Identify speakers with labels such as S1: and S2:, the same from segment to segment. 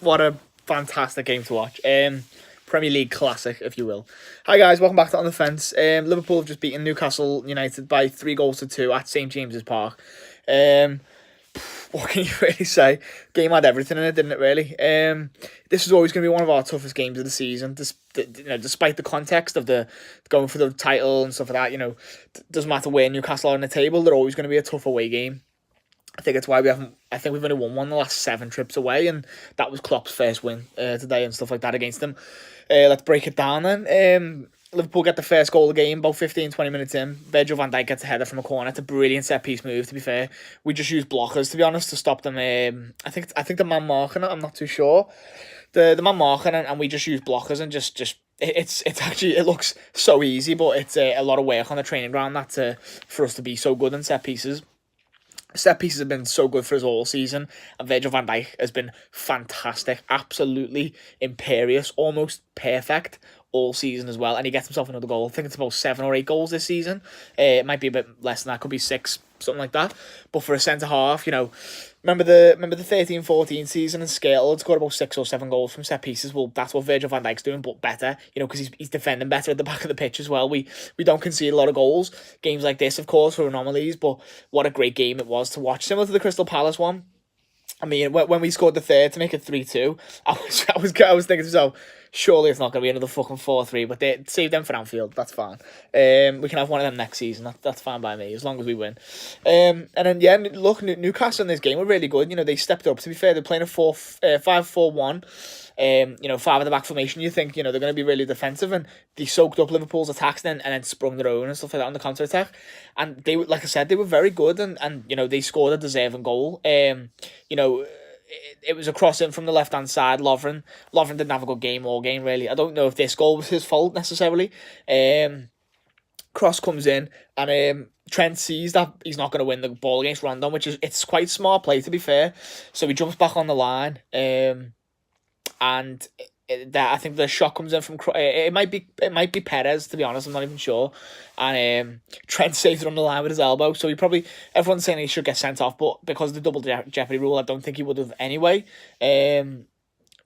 S1: What a fantastic game to watch. Premier League classic, if you will. Hi guys, welcome back to On the Fence. Liverpool have just beaten Newcastle United by 3-2 at St James's Park. What can you really say? Game had everything in it, didn't it? Really. This is always going to be one of our toughest games of the season. Despite the context of the going for the title and stuff like that, doesn't matter where Newcastle are on the table, they're always going to be a tough away game. I think it's why we haven't. I think we've only won one the last 7 trips away, and that was Klopp's first win today and stuff like that against them. Let's break it down then. Liverpool get the first goal of the game about 15-20 minutes in. Virgil van Dijk gets a header from a corner. It's a brilliant set piece move. To be fair, we just used blockers to be honest to stop them. I think the man marking it. I'm not too sure. The man marking it, and we just use blockers and just. It's actually, it looks so easy, but it's a lot of work on the training ground for us to be so good in set pieces. Set pieces have been so good for us all season, and Virgil van Dijk has been fantastic, absolutely imperious, almost perfect all season as well. And he gets himself another goal. I think it's about 7 or 8 goals this season. It might be a bit less than that, could be 6, something like that. But for a centre half, remember the 13-14 season, and Scale had scored about 6 or 7 goals from set pieces. Well, that's what Virgil van Dijk's doing, but better, because he's defending better at the back of the pitch as well. We don't concede a lot of goals. Games like this, of course, were anomalies, but what a great game it was to watch. Similar to the Crystal Palace one. I mean, when we scored the third to make it 3-2, I was thinking to myself, surely it's not going to be another fucking 4-3, but they saved them for Anfield. That's fine. We can have one of them next season. That's fine by me, as long as we win. And then, yeah, look, Newcastle in this game were really good. They stepped up. To be fair, they're playing a 5-4-1. 5 at the back formation. You think, they're going to be really defensive, and they soaked up Liverpool's attacks and then sprung their own and stuff like that on the counter-attack. And they, like I said, they were very good, and they scored a deserving goal. It was a cross-in from the left-hand side. Lovren didn't have a good game all game, really. I don't know if this goal was his fault, necessarily. Cross comes in, and Trent sees that he's not going to win the ball against Rondon, it's quite smart play, to be fair. So he jumps back on the line, and I think the shot comes in from it might be Perez, to be honest. I'm not even sure. And Trent saves it on the line with his elbow. So everyone's saying he should get sent off, but because of the double jeopardy rule, I don't think he would have anyway.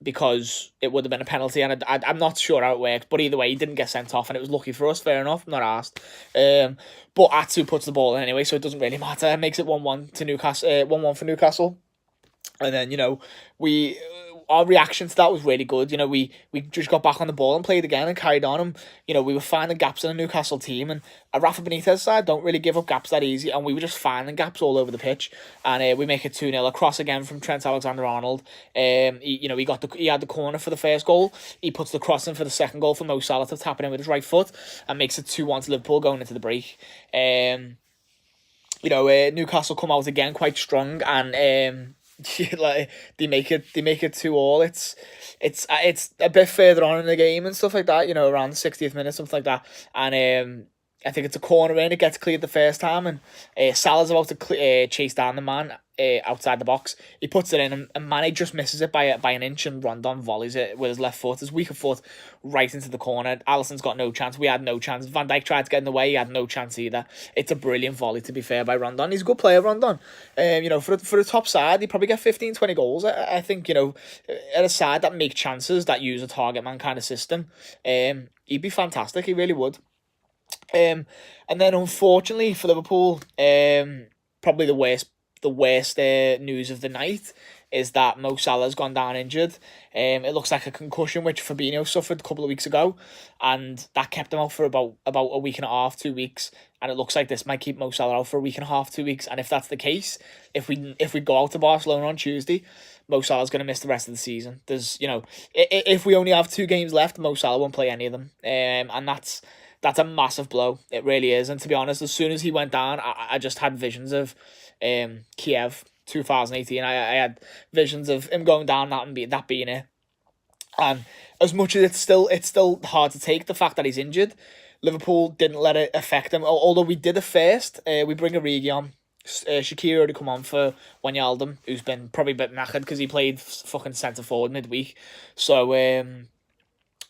S1: Because it would have been a penalty, and I'm not sure how it works. But either way, he didn't get sent off, and it was lucky for us. Fair enough. I'm not asked. But Atsu puts the ball in anyway, so it doesn't really matter. It makes it 1-1 to Newcastle. 1-1 for Newcastle. And then our reaction to that was really good. We just got back on the ball and played again and carried on. And, we were finding gaps in the Newcastle team. And a Rafa Benitez side don't really give up gaps that easy. And we were just finding gaps all over the pitch. And we make it 2-0. A cross again from Trent Alexander-Arnold. He had the corner for the first goal. He puts the cross in for the second goal for Mo Salah to tap it in with his right foot. And makes it 2-1 to Liverpool going into the break. Newcastle come out again quite strong. And... they make it 2-2. It's a bit further on in the game and stuff like that, around the 60th minute, something like that. And I think it's a corner in. It gets cleared the first time, and Salah's about to chase down the man outside the box. He puts it in, and Mane just misses it by an inch, and Rondon volleys it with his left foot, his weaker foot, right into the corner. Alisson's got no chance. We had no chance. Van Dijk tried to get in the way. He had no chance either. It's a brilliant volley, to be fair, by Rondon. He's a good player, Rondon. For the top side, he'd probably get 15-20 goals. I think, at a side that make chances, that use a target man kind of system, he'd be fantastic. He really would. And then unfortunately for Liverpool, probably the worst news of the night is that Mo Salah's gone down injured. It looks like a concussion which Fabinho suffered a couple of weeks ago, and that kept him out for about a week and a half, 2 weeks. And it looks like this might keep Mo Salah out for a week and a half, 2 weeks. And if that's the case, if we go out to Barcelona on Tuesday, Mo Salah's going to miss the rest of the season. There's if we only have 2 games left, Mo Salah won't play any of them, and that's a massive blow. It really is. And to be honest, as soon as he went down, I just had visions of Kiev 2018. I had visions of him going down that being it. And as much as it's still hard to take the fact that he's injured, Liverpool didn't let it affect him. Although we did it first. We bring Origi on. Shaqiri already come on for Wijnaldum, who's been probably a bit knackered because he played fucking centre forward midweek. So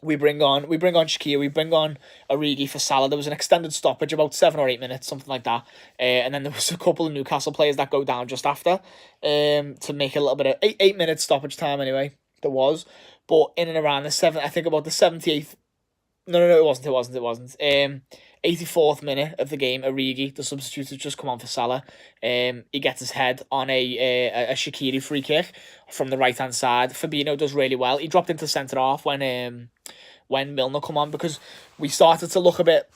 S1: we bring on Shaqiri, we bring on Origi for Salah. There was an extended stoppage, about 7 or 8 minutes, something like that. And then there was a couple of Newcastle players that go down just after, to make a little bit of 8 minutes stoppage time anyway. there was. But in and around the I think about the 78th. No, it wasn't. 84th minute of the game, Origi, the substitute, has just come on for Salah. He gets his head on a Shaqiri free kick from the right hand side. Fabinho does really well. He dropped into centre half when Milner come on, because we started to look a bit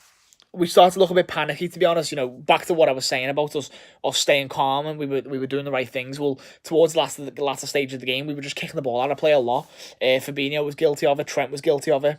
S1: panicky, to be honest. You know, back to what I was saying about us staying calm, and we were doing the right things. Well, towards the latter stage of the game, we were just kicking the ball out of play a lot. Fabinho was guilty of it. Trent was guilty of it.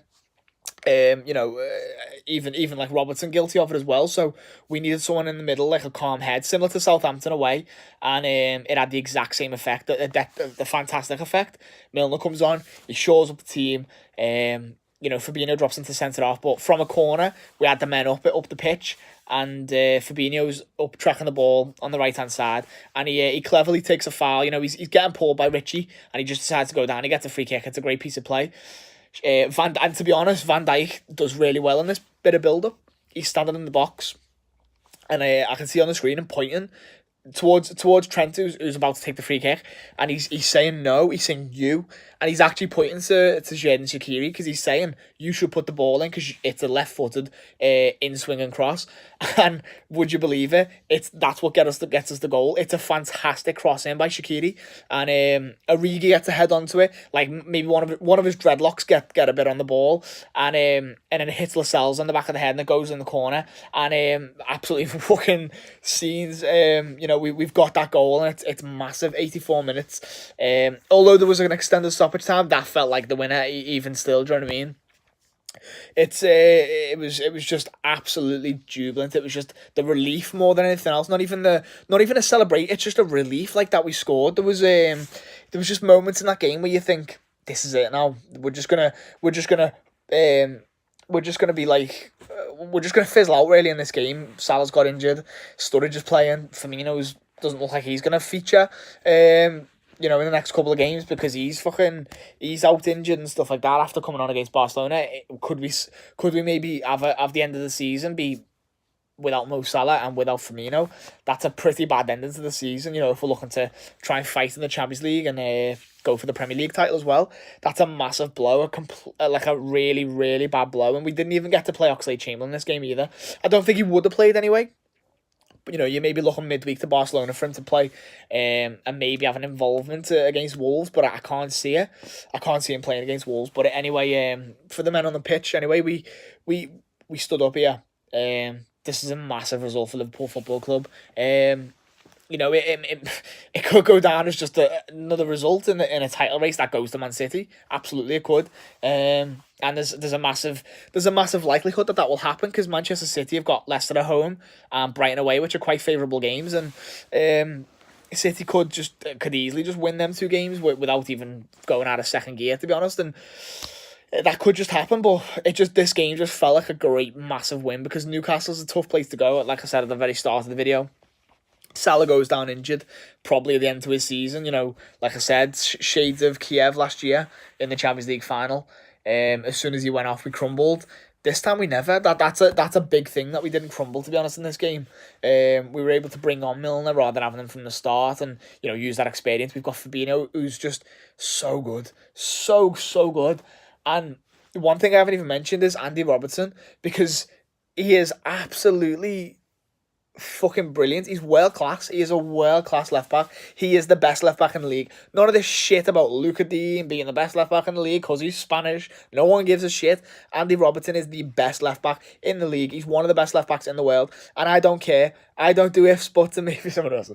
S1: Even like Robertson guilty of it as well. So we needed someone in the middle, like a calm head, similar to Southampton away, and it had the exact same effect, the fantastic effect. Milner comes on, he shores up the team. Fabinho drops into centre half, but from a corner we had the men up the pitch, and Fabinho's up tracking the ball on the right hand side, and he cleverly takes a foul. You know, he's getting pulled by Richie, and he just decides to go down. He gets a free kick. It's a great piece of play. And to be honest, Van Dijk does really well in this bit of build-up. He's standing in the box, and I can see on the screen him pointing towards Trent, who's about to take the free kick, and he's saying no, he's saying you, and he's actually pointing to Xherdan Shaqiri, because he's saying you should put the ball in, because it's a left-footed in-swinging cross. And would you believe it? That's what gets us the goal. It's a fantastic cross in by Shaqiri, and Origi gets a head onto it, like maybe one of his dreadlocks get a bit on the ball, and then it hits Lascelles on the back of the head, and it goes in the corner, and absolutely fucking scenes. We've got that goal, and it's massive. 84 minutes. Although there was an extended stoppage time, that felt like the winner even still. Do you know what I mean? It was just absolutely jubilant. It was just the relief more than anything else. Not even a celebrate. It's just a relief like that we scored. There was just moments in that game where you think, this is it now. We're just gonna be like, we're just gonna fizzle out really in this game. Salah's got injured. Sturridge is playing. Firmino's doesn't look like he's gonna feature. In the next couple of games, because he's out injured and stuff like that after coming on against Barcelona. Could we maybe have the end of the season be without Mo Salah and without Firmino? That's a pretty bad ending to the season. If we're looking to try and fight in the Champions League and go for the Premier League title as well, that's a massive blow, a really, really bad blow. And we didn't even get to play Oxlade-Chamberlain in this game either. I don't think he would have played anyway. But, you may be looking midweek to Barcelona for him to play, and maybe have an involvement against Wolves, but I can't see it. I can't see him playing against Wolves. But anyway, for the men on the pitch, anyway, we stood up here. This is a massive result for Liverpool Football Club. It could go down as just another result in a title race that goes to Man City. Absolutely, it could. And there's a massive likelihood that will happen, because Manchester City have got Leicester at home and Brighton away, which are quite favourable games, and City could easily just win them two games without even going out of second gear, to be honest. And that could just happen, but this game just felt like a great massive win, because Newcastle's a tough place to go. Like I said at the very start of the video, Salah goes down injured, probably at the end of his season. Like I said, shades of Kiev last year in the Champions League final. As soon as he went off, we crumbled. This time we never. That's a big thing that we didn't crumble, to be honest, in this game. We were able to bring on Milner rather than having him from the start, and use that experience. We've got Fabinho, who's just so good, so good. And one thing I haven't even mentioned is Andy Robertson, because he is absolutely fucking brilliant. He's world class. He is a world class left back. He is the best left back in the league. None of this shit about Luka Dean being the best left back in the league because he's Spanish. No one gives a shit. Andy Robertson is the best left back in the league. He's one of the best left backs in the world, and I don't care. I don't do ifs, buts, and maybe someone else.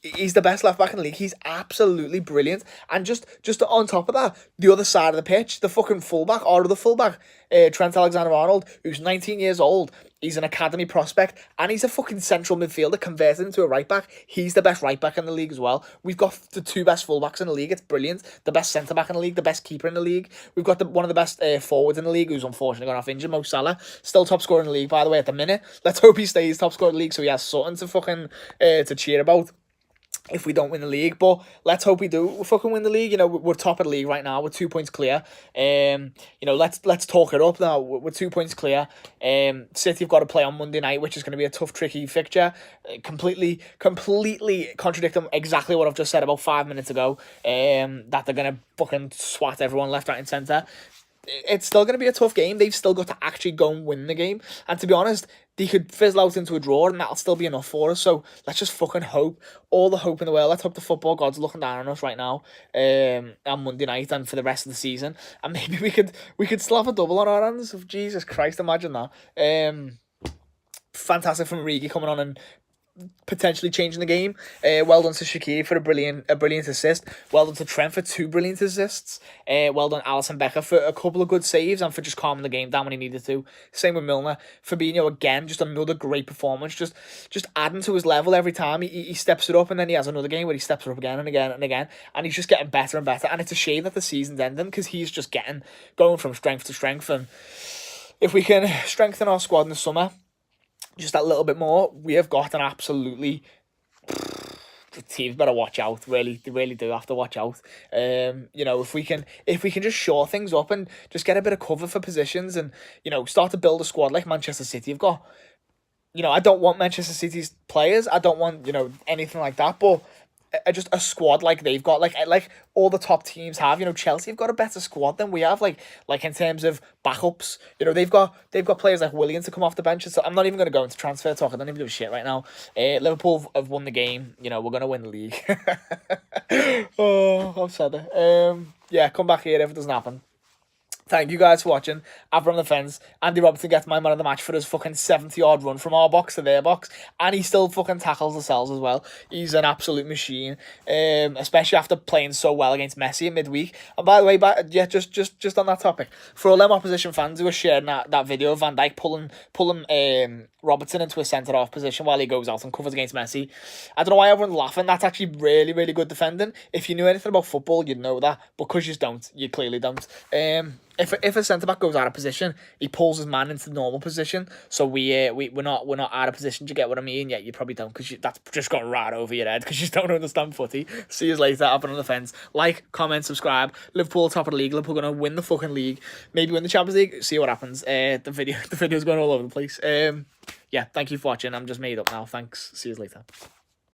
S1: He's the best left back in the league. He's absolutely brilliant. And just on top of that, the other side of the pitch, the fucking fullback, or the fullback, Trent Alexander-Arnold, who's 19 years old. He's an academy prospect, and he's a fucking central midfielder converted into a right back. He's the best right back in the league as well. We've got the two best fullbacks in the league. It's brilliant. The best centre back in the league, the best keeper in the league. We've got one of the best forwards in the league, who's unfortunately gone off injured, Mo Salah. Still top scorer in the league, by the way, at the minute. Let's hope he stays top scorer in the league so he has something to fucking to cheer about. if we don't win the league. But let's hope we do fucking win the league. You know, we're top of the league right now. We're 2 points clear. You know, let's talk it up now. We're 2 points clear. City have got to play on Monday night, which is going to be a tough, tricky fixture. Completely contradicting exactly what I've just said about 5 minutes ago. That they're going to fucking swat everyone left, right, and centre. It's still going to be a tough game. They've still got to actually go and win the game. And to be honest, they could fizzle out into a draw and that'll still be enough for us. So let's just fucking hope. All the hope in the world. Let's hope the football gods are looking down on us right now on Monday night and for the rest of the season. And maybe we could still have a double on our hands. Jesus Christ, imagine that. Fantastic from Origi coming on and potentially changing the game. Well done to Shaqiri for a brilliant assist. Well done to Trent for 2 brilliant assists. Well done Alisson Becker for a couple of good saves and for just calming the game down when he needed to. Same with Milner. Fabinho again, just another great performance. Just adding to his level every time he steps it up, and then he has another game where he steps it up again and again and again, and he's just getting better and better. And it's a shame that the season's ending because he's just going from strength to strength. And if we can strengthen our squad in the summer just that little bit more, we have got an absolutely... The teams better watch out. They really do have to watch out. You know, if we can just shore things up and just get a bit of cover for positions and, you know, start to build a squad like Manchester City have got. You know, I don't want Manchester City's players. I don't want, you know, anything like that. But just a squad like they've got, like all the top teams have. You know, Chelsea have got a better squad than we have. Like in terms of backups, you know, they've got players like Williams to come off the bench. So I'm not even going to go into transfer talk. I don't even give a shit right now. Liverpool have won the game. You know, we're going to win the league. Oh, I'm sad. Yeah, come back here if it doesn't happen. Thank you guys for watching. I've run the fence. Andy Robertson gets my man of the match for his fucking 70-yard run from our box to their box. And he still fucking tackles the cells as well. He's an absolute machine. Especially after playing so well against Messi in midweek. And by the way, just on that topic, for all them opposition fans who are sharing that video of Van Dijk pulling Robertson into a centre-half position while he goes out and covers against Messi. I don't know why everyone's laughing. That's actually really, really good defending. If you knew anything about football, you'd know that. Because you don't. You clearly don't. If a centre-back goes out of position, he pulls his man into the normal position. So we're not out of position. Do you get what I mean? Yeah, you probably don't, because that's just got right over your head because you don't understand footy. See you later. I've been on the fence. Like, comment, subscribe. Liverpool top of the league. Liverpool gonna win the fucking league. Maybe win the Champions League. See what happens. The video's going all over the place. Yeah, thank you for watching. I'm just made up now. Thanks. See you later.